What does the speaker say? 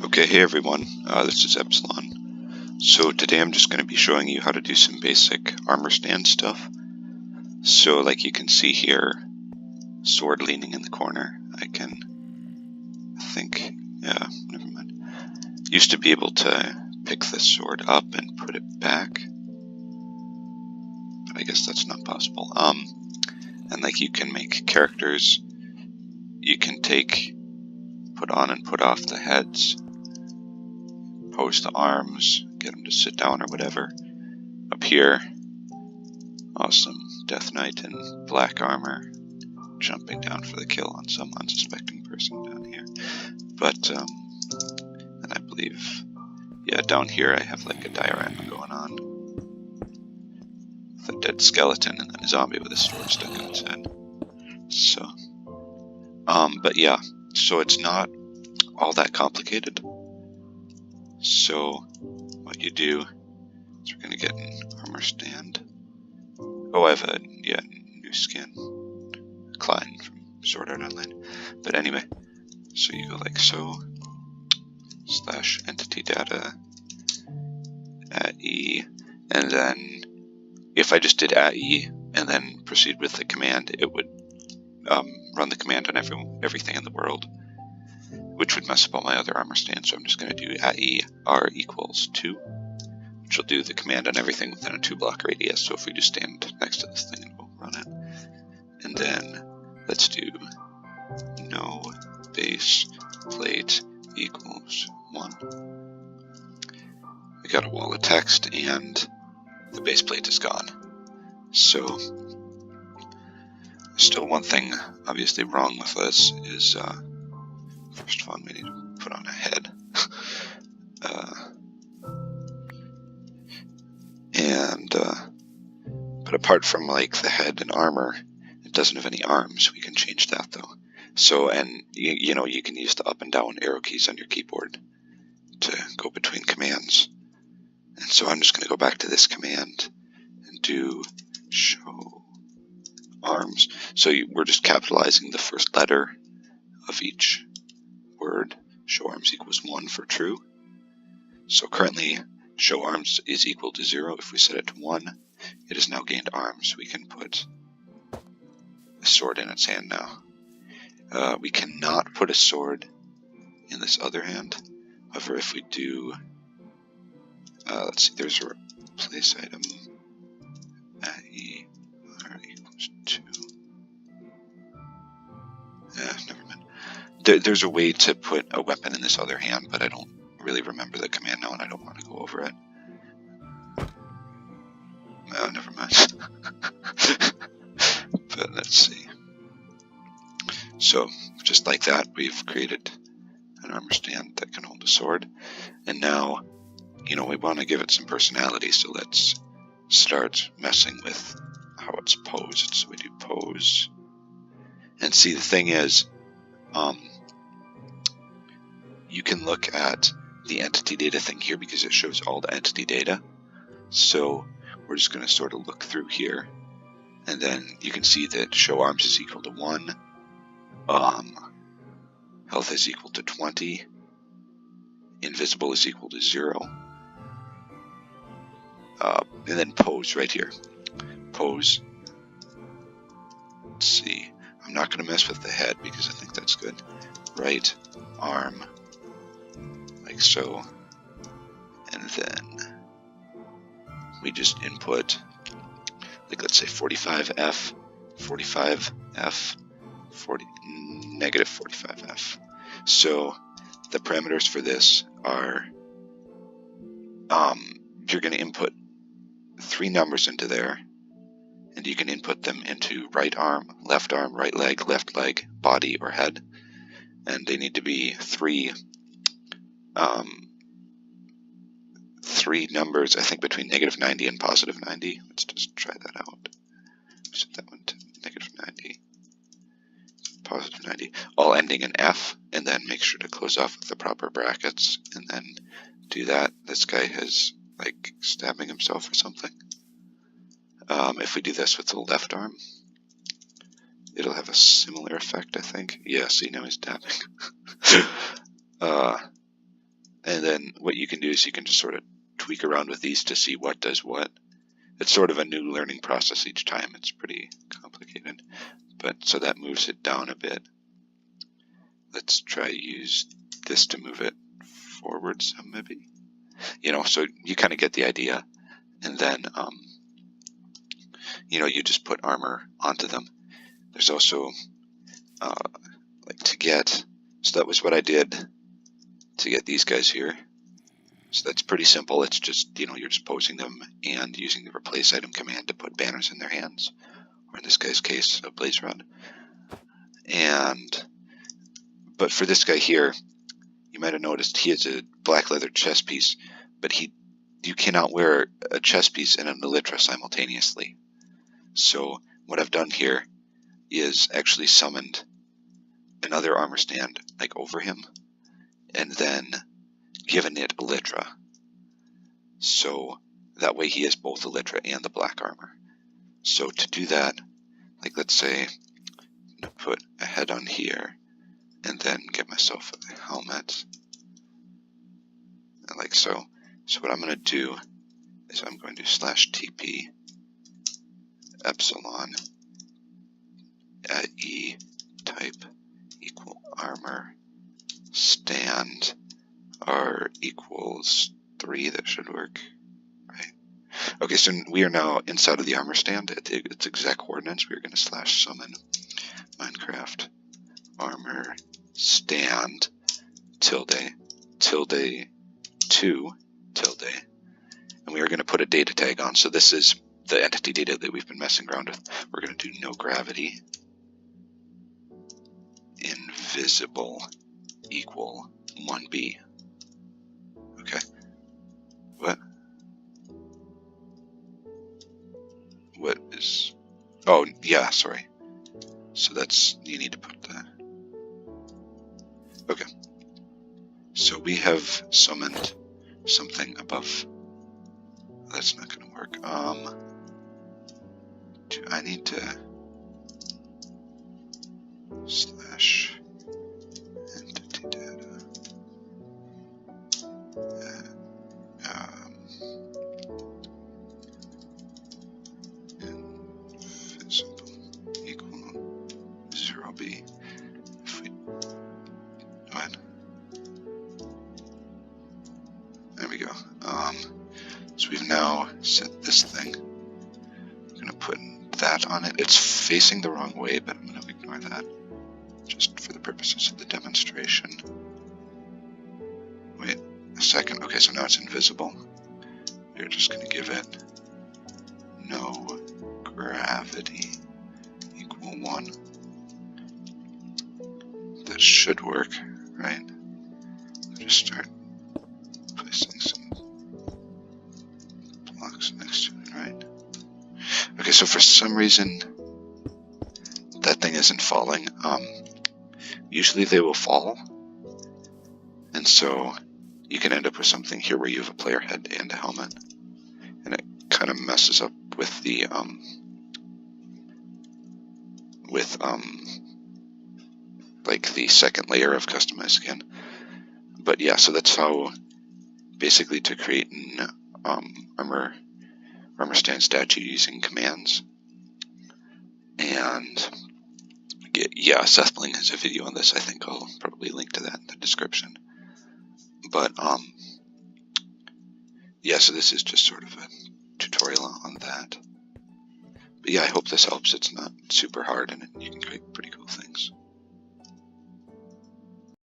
Okay, hey everyone, this is Epsilon. So today I'm just going to be showing you how to do some basic armor stand stuff. So like you can see here, sword leaning in the corner. Never mind. Used to be able to pick this sword up and put it back, but I guess that's not possible. And like you can make characters, you can put on and put off the heads, pose the arms, get them to sit down or whatever. Up here, awesome Death Knight in black armor, jumping down for the kill on some unsuspecting person down here. But, and I believe, yeah, down here I have like a diorama going on with a dead skeleton and then a zombie with a sword stuck in its head. So, but yeah, so it's not all that complicated. So, what you do is we're going to get an armor stand. Oh, I have a, new skin. Klein from Sword Art Online. But anyway, so you go like so, / entity data, @e, and then if I just did @e and then proceed with the command, it would run the command on everything in the world, which would mess up all my other armor stands. So I'm just going to do @e r equals 2, which will do the command on everything within a 2-block radius. So if we just stand next to this thing, it will run it. And then let's do no base plate equals 1. We got a wall of text and the base plate is gone. So still one thing obviously wrong with this is first of all we need to put on a head. But apart from like the head and armor, it doesn't have any arms. We can change that though. So, and you know, you can use the up and down arrow keys on your keyboard to go between commands. And so I'm just going to go back to this command and do show arms. So we're just capitalizing the first letter of each word. Show arms equals 1 for true. So currently show arms is equal to 0. If we set it to 1, it has now gained arms. We can put a sword in its hand now. We cannot put a sword in this other hand. However, if we do, let's see, there's a replace item, @e r equals 2. Never mind. There's a way to put a weapon in this other hand, but I don't really remember the command now and I don't want to go over it. Never mind. But let's see. So, just like that, we've created an armor stand that can hold a sword. And now, you know, we want to give it some personality, so let's start messing with how it's posed. So we do pose. And see, the thing is, you can look at the entity data thing here because it shows all the entity data. So we're just going to sort of look through here. And then you can see that show arms is equal to 1. Health is equal to 20. Invisible is equal to 0. And then pose right here. Pose. Let's see. I'm not going to mess with the head because I think that's good. Right arm. Like so. And then we just input, like let's say 45F, 45F, negative 45F. So the parameters for this are, you're going to input 3 numbers into there, and you can input them into right arm, right leg, left leg, body, or head. And they need to be 3 numbers, I think, between -90 and +90. Let's just try that out. Set that one to -90, +90, all ending in F, and then make sure to close off with the proper brackets, and then do that. This guy is like stabbing himself or something. If we do this with the left arm, it'll have a similar effect, I think. Yeah, see, now he's dabbing. And then what you can do is you can just sort of tweak around with these to see what does what. It's sort of a new learning process each time. It's pretty complicated. But so that moves it down a bit. Let's try to use this to move it forward some maybe. You know, so you kind of get the idea. And then, you know, you just put armor onto them. There's also, like to get, so that was what I did to get these guys here. So that's pretty simple. It's just, you know, you're just posing them and using the replace item command to put banners in their hands, or in this guy's case, a blaze rod. But for this guy here, you might have noticed he has a black leather chest piece, but you cannot wear a chest piece and an elytra simultaneously. So what I've done here is actually summoned another armor stand like over him, and then given it elytra. So that way he has both elytra and the black armor. So to do that, like let's say, I'm going to put a head on here, and then get myself a helmet, like so. So what I'm going to do is I'm going to /TP epsilon at E type equal armor stand R equals 3. That should work, right? Okay, so we are now inside of the armor stand at its exact coordinates. We're going to /summon Minecraft armor stand tilde 2 tilde, and we are going to put a data tag on. So this is the entity data that we've been messing around with. We're going to do no gravity invisible equal 1b. Okay. What is, oh yeah, sorry. So that's, you need to put that. Okay. So we have summoned something above. That's not going to work. I need to /entity data. Invisible equal 0b. If we, what? There we go. So we've now set this thing. I'm going to put that on it. It's facing the wrong way, but I'm going to ignore that just for the purposes of the demonstration. Wait a second. Okay, so now it's invisible. We're just going to give it no gravity equal 1. That should work, right? Just start placing some blocks next to it, right? Okay, so for some reason that thing isn't falling. Usually they will fall, and so you can end up with something here where you have a player head and a helmet, and it kind of messes up with the like the second layer of customized skin. But yeah, so that's how basically to create an armor stand statue using commands. And yeah, Sethling has a video on this. I think I'll probably link to that in the description. But yeah, so this is just sort of a tutorial on that. But yeah, I hope this helps. It's not super hard, and you can create pretty cool things.